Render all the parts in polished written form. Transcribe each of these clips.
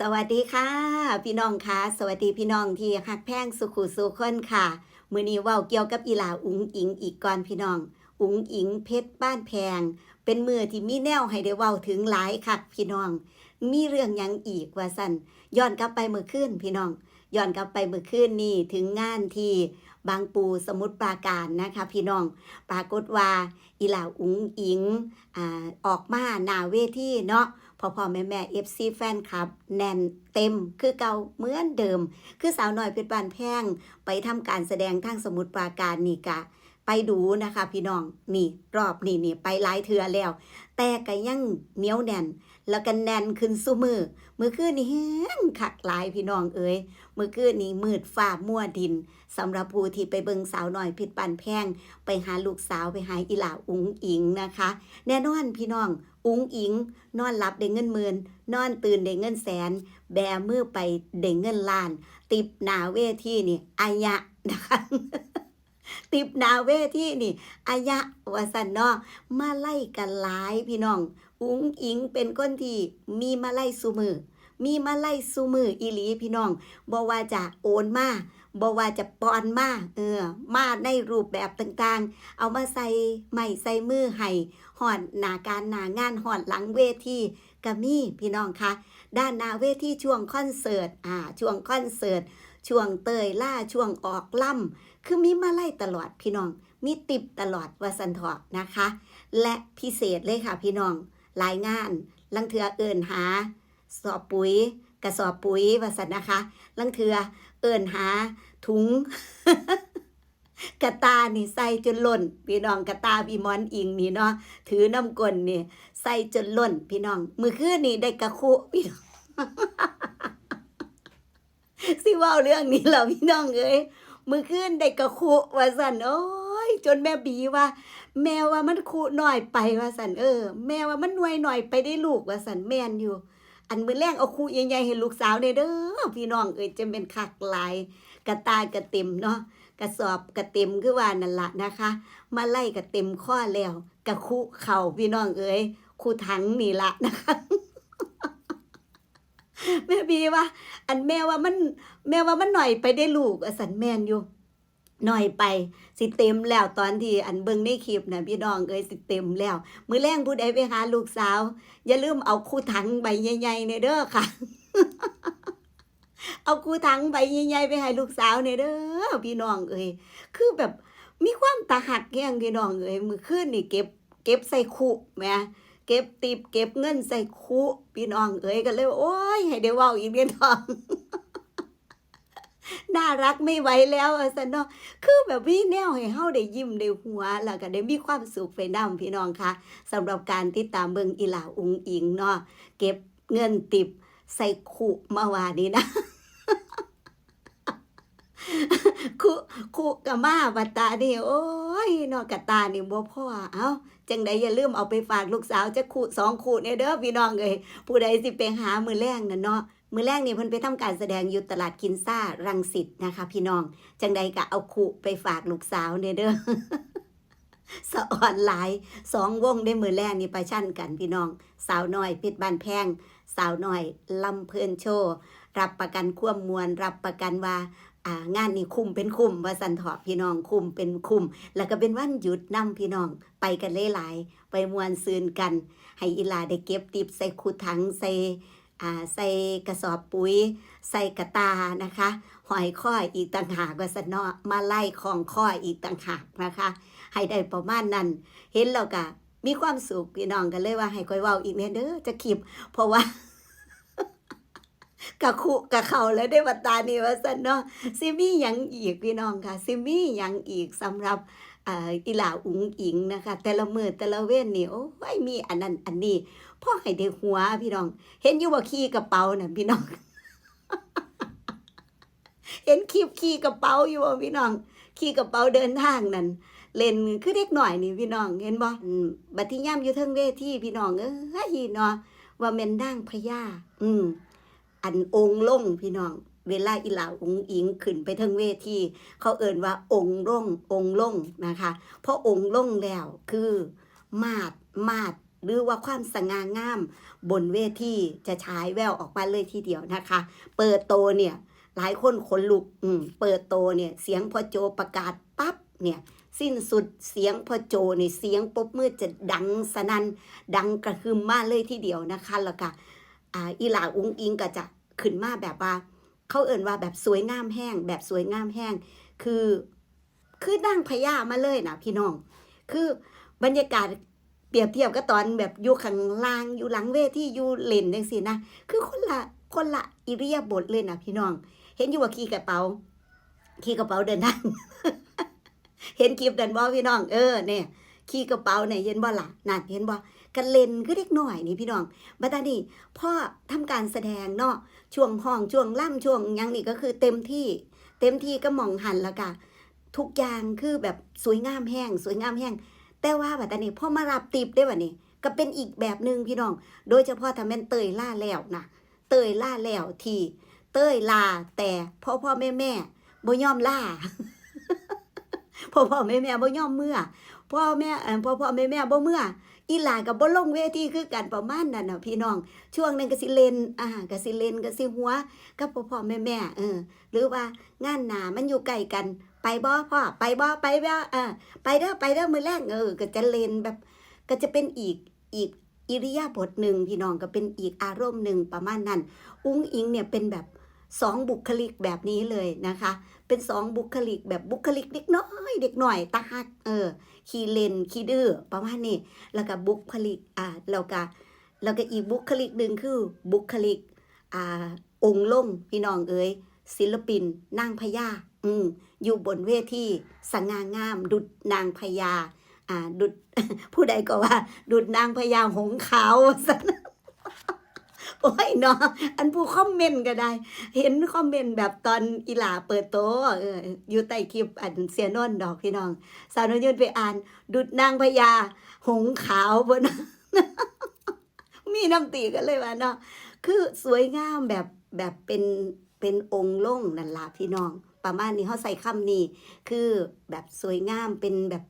สวัสดีค่ะพี่น้องค่ะสวัสดีพี่น้องที่ฮักแพงสุขุสุขคนค่ะมื้อนี้เว้าเกี่ยวกับอีหลาอุ๋งอิงอีกก่อนพี่น้องอุ๋งอิงเพชรบ้านแพงเป็นมื้อที่มีแนวให้ได้เว้าถึงหลายคักพี่น้องมีเรื่องหยังอีกว่าซั่นย้อนกลับไปมื้อคืนพี่น้องย้อนกลับไปมื้อคืนนี่ถึงงานที่บางปูสมุทรปราการนะคะพี่น้องปรากฏว่าอีหลาอุ๋งอิงออกมาหน้าเวทีเนาะ พ่อแม่ FC แฟนคลับแน่นเต็มคือเก่าเหมือนเดิม คือสาวน้อยเพชรบ้านแพงไปทำการแสดงทางสมุทรปราการนี่กะไปดูนะคะพี่น้องนี่รอบนี่ไปหลายเทื่อแล้ว แต่ก็ยังเหนียวแน่น แล้วก็แน่นขึ้นซุมื้อคืนนี่แห้งคักหลายพี่น้องเอ๋ยมื้อคืนนี่มืดฟ้ามัวดินสำหรับผู้ที่ไปเบิ่งสาวน้อยเพชรบ้านแพงไปหาลูกสาวไปหาอีหลาอุ๋งอิงนะคะ แน่นอนพี่น้องอุ๋งอิงนอนหลับได้เงินหมื่นนอนตื่นได้เงินแสนแบมือไปได้เงินล้านติบหนาเวทีนี่อายะนะคะติบหนาเวทีนี่อายะว่าสันเนาะมาไล่กันหลายพี่น้องอุ๋งอิงเป็นคนที่มีมาไล่ซุมือมีมาไล่ซุมืออีหลีพี่น้องบ่ว่าจะโอนมาบ่ว่าจะปอนมามาในรูปแบบต่างๆเอามาใส่ไม้ใส่มือให้หอดหน้าการหน้างานหอดหลังเวทีก็มีพี่น้องคะด้านหน้าเวทีช่วงคอนเสิร์ตช่วงคอนเสิร์ตช่วงเตยล่าช่วงออกล่ำคือมีมาไล่ตลอดพี่น้องมีติบตลอดว่าสันเถาะนะคะและพิเศษเลยค่ะพี่น้องรายงานลังเทือเอิ้นหาสอบปุ๋ยกระสอบปุ๋ยว่าสันนะคะลังเทือเอิ้นหาถุง กระตานี่ใส่จนล้นพี่น้องกระตาพี่มอนอิงนี่เนาะถือน้ำกลนนี่ใส่จนล้นพี่น้องมื้อคืนนี่ได้กระคุพี่น้อง สิเว้าเรื่องนี้แล้วพี่น้องเอ้ยมื้อคืนได้กระคุว่าซั่นโอ้ยจนแม่บีว่าแม่ว่ามันคุน้อยไปว่าซั่นแม่ว่ามันหน่วยน้อยไปได้ลูกว่าซั่นแม่นอยู่อันมื้อแลงเอาคุใหญ่ๆให้ลูกสาวแน่เด้อพี่น้องเอ้ยจะเป็นคักหลายกระตากระเต็มเนาะกระสอบกระเต็มคือว่านั่นล่ะนะคะมาไล่กระเต็มข้อแล้วกระคุเข่าพี่น้องเอ้ยคุถังนี่ล่ะนะคะ แม่บีว่าอันแม่ว่ามันหน่อยไปได้ลูกสันแม่นอยู่หน่อยไปสิเต็มแล้วตอนที่อันเบิ่งในคลิปน่ะพี่น้องเอ้ยสิเต็มแล้วมื้อแลงผู้ใดไปหาลูกสาวอย่าลืมเอาคู่ถังใบใหญ่ๆเนี่ยเด้อค่ะเอาคู่ถังใบใหญ่ๆไปให้ลูกสาวเนี่ยเด้อพี่น้องเอ้ยคือแบบมีความตาหักแฮงพี่น้องเอ้ยมื้อคืนนี่เก็บใส่คุแหมเก็บติบเก็บเงินใส่คุพี่น้องเอ้ยก็เลยโอ๊ยให้ได้เว้าอีกเด้อน้อง น่ารักไม่ไหวแล้วว่าซั่นเนาะคือแบบมีแนวให้เฮาได้ยิ้มได้หัวแล้วก็ได้มีความสุขไปนำพี่น้องค่ะสำหรับการติดตามเบิ่งอีหลาอุ๋งอิงเนาะเก็บเงินติบใส่คุมาว่านี่นะ คุกะมาบัดตานี่โอ๊ยเนาะกะตานี่บ่พอเอ้าจังใดอย่าลืมเอาไปฝากลูกสาวจักคุ2คุเนี่ยเด้อพี่น้องเอ้ยผู้ใดสิไปหามื้อแลงนั่นเนาะมื้อแลงนี่เพิ่นไปทำการแสดงอยู่ตลาดคินซ่ารังสิตนะคะพี่น้องจังใดก็เอาคุไปฝากลูกสาวเนี่ยเด้อ สะอ่อนหลาย2วงได้มื้อแลงนี่ประชันกันพี่น้องสาวน้อยเพชรบ้านแพงสาวน้อยลำเพิ่นโชว์รับประกันความม่วนรับประกันว่างานนี้คุ้มเป็นคุ้มว่าสันเถาะพี่น้องคุ้มเป็นคุ้มแล้วก็เป็นวันหยุดนำพี่น้องไปกันหลายๆไปมวนซืนกันให้อีหลาได้เก็บติบใส่คูถังใส่กระสอบปุ๋ยใส่กระตานะคะหอยข้ออีกต่างหากว่าสันเนาะมาไล่ของข้ออีกต่างหากนะคะให้ได้ประมาณนั้นเห็นแล้วก็มีความสุขพี่น้องกันเลยว่าให้ค่อยเว้าอีกแน่เด้อจะคลิปเพราะว่า กะคุกะเขาแล้วได้บัดตานี้ว่าซั่นเนาะสิมีหยังอีกพี่น้องค่ะสิมีหยังอีกสำหรับอีหลาอุ๋งอิงนะคะแต่ละมื้อแต่ละเว้นนี่โอ้ยมีอันนั้นอันนี้พอให้ได้หัวพี่น้องเห็นอยู่บ่ขี่กระเป๋าน่ะพี่น้องเห็นคลิปขี่กระเป๋าอยู่บ่พี่น้องขี่กระเป๋าเดินทางนั่นเล่นคือเด็กน้อยนี่พี่น้องเห็นบ่บัดที่ยามอยู่เทิงเวทีพี่น้องเอ้ยเนาะว่าแม่นนางพญาอันองค์ลงพี่น้องเวลาอีหลาอุ๋งอิงขึ้นไปเทิงเวทีเขาเอ่นว่าองค์ลงนะคะเพราะองค์ลงแล้วคือมาด หรือว่าความสง่างามบนเวทีจะฉายแววออกมาเลยทีเดียวนะคะ เปิดโตเนี่ยหลายคนขนลุกเปิดโตเนี่ยเสียงพ่อโจประกาศปั๊บเนี่ยสิ้นสุดเสียงพ่อโจเนี่ยเสียงปรบมือจะดังสนั่นดังกระหึ่มมาเลยทีเดียวนะคะแล้วก็อีหลาอุ้งอิงก็จะขึ้นมาแบบว่าเขาเอ่นว่าแบบสวยงามแห้งแบบสวยงามแห้งคือนั่งพญามาเลยนะพี่น้องคือบรรยากาศเปรียบเทียบกับตอนแบบอยู่ข้างล่างอยู่หลังเวทีอยู่เล่นจังซี่นะคือคนละอิริยาบถเลยนะพี่น้องเห็นอยู่ว่าขี่กระเป๋าเดินทาง เห็นคลิปดันบ่พี่น้องเนี่ยขี่กระเป๋าเนี่ยเห็นบ่ล่ะนั่นเห็นบ่กันเล่นคือเด็กน้อยนี่พี่น้องบัดนี้พ่อทำการแสดงเนาะช่วงห้องช่วงล่ำช่วงหยังนี่ก็คือเต็มที่ก็มองหันแล้วก็ทุกอย่างคือแบบสวยงามแห้งแต่ว่าบัดนี้พ่อมารับติบได้บัดนี้ก็เป็นอีกแบบนึงพี่น้องโดยเฉพาะถ้าแม่นเตยล่าแล้วนะเตยล่าแล้วที่เตยลาแต่พ่อแม่บ่ยอมล่า พ่อแม่บ่ยอมเมื่อพ่อแม่บ่เมื่ออีหลาก็บ่ลงเวทีคือกันประมาณนั้นน่ะพี่น้องช่วงนึงก็สิเล่นก็สิเล่นก็สิหัวกับพ่อแม่หรือว่างานหน้ามันอยู่ใกล้กันไปบ่พ่อไปบ่ไปเด้อมื้อแรกก็จะเล่นแบบก็จะเป็นอีกอิริยาบถหนึ่งพี่น้องก็เป็นอีกอารมณ์หนึ่งประมาณนั้นอุ้งอิงเนี่ยเป็นแบบ2บุคลิกแบบนี้เลยนะคะเป็น2บุคลิกแบบบุคลิกเด็กน้อยตาฮักขี้เล่นขี้ดื้อประมาณนี้แล้วก็บุคลิกแล้วก็อีกบุคลิกหนึ่งคือบุคลิกองค์ลงพี่น้องเอ๋ยศิลปินนางพญาอยู่บนเวทีสง่างามดุจนางพญาดุจ ผู้ใดก็ว่าดุจนางพญาหงส์ขาวซะ โอ้ยเนาะอันผู้คอมเมนต์ก็ได้ เห็นคอมเมนต์แบบตอนอีหลาเปิดโตอยู่ใต้คลิปอันเสียนนท์ดอกพี่น้องสาวนยุนไปอ่านดุจนางพญาหงส์ขาวบน มีน้ำตีกันเลยว่าเนาะคือสวยงามแบบเป็นองค์ลงนั่นล่ะพี่น้องประมาณนี้เขาใส่คำนี้คือแบบสวยงามเป็นแบบ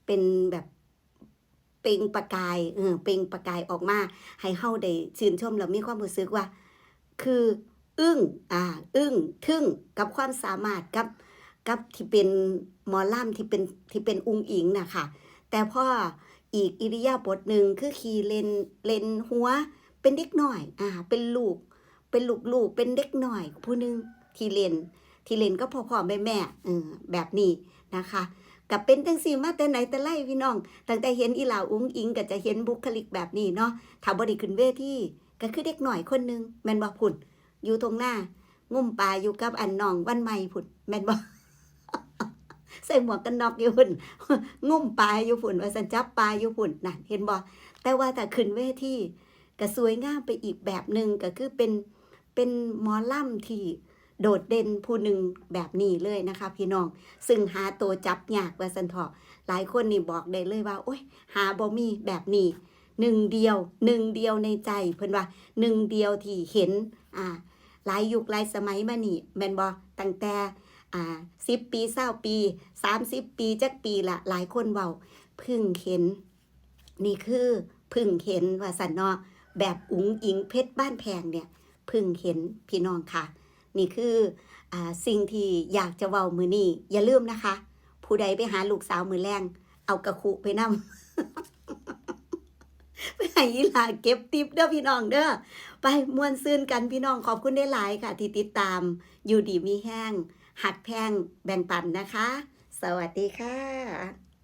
เปล่งประกายเปล่งประกายออกมาให้เฮาได้ชื่นชมแล้วมีความรู้สึกว่าคืออึ้งทึ่งกับความสามารถกับที่เป็นหมอลำที่เป็นอุ้งอิงน่ะค่ะแต่พออีกอิริยาบถหนึ่งคือขี่เล่นหัวเป็นเด็กน้อยเป็นลูกเป็นเด็กน้อยผู้นึงที่เล่นก็พ่อแม่แบบนี้นะคะกับเป็นจังซี่มาแต่ไหนแต่ไรพี่น้องตั้งแต่เห็นอีหลาอุ้งอิงก็จะเห็นบุคลิกแบบนี้เนาะถ้าบ่ได้ขึ้นเวทีก็คือเด็กน้อยคนนึงแม่นบ่พุ่นอยู่ตรงหน้างุ่มปลาอยู่กับอันน้องวันใหม่พุ่นแม่นบ่ ใส่หมวกกันน็อกอยู่พุ่น งุ่มปลาอยู่พุ่นว่าสันจับปลาอยู่พุ่นน่ะเห็นบ่แต่ว่าถ้าขึ้นเวทีก็สวยงามไปอีกแบบนึงก็คือเป็นหมอลำที่โดดเด่นผู้หนึ่งแบบนี้เลยนะคะพี่น้องซึ่งหาตัวจับยากว่าสันทอหลายคนนี่บอกได้เลยว่าโอ๊ยหาบ่มีแบบนี้หนึ่งเดียวในใจเพิ่นว่าหนึ่งเดียวที่เห็นหลายยุคหลายสมัยมานี่แม่นบ่ตั้งแต่10 ปี20 ปี30 ปีจักปีละหลายคนเว้าเพิ่งเห็นนี่คือเพิ่งเห็นว่าสันเนาะแบบอุ๋งอิงเพชรบ้านแพงเนี่ยเพิ่งเห็นพี่น้องค่ะนี่คือสิ่งที่อยากจะเว้ามื้อนี้อย่าลืมนะคะผู้ใดไปหาลูกสาวมื้อแรงเอากระคุไปนำ ไปให้อีหลาเก็บติปเด้อพี่น้องเด้อไปม่วนซื่นกันพี่น้องขอบคุณได้หลายค่ะที่ติดตามอยู่ดีมีแห้งหักแพงแบ่งปันนะคะสวัสดีค่ะ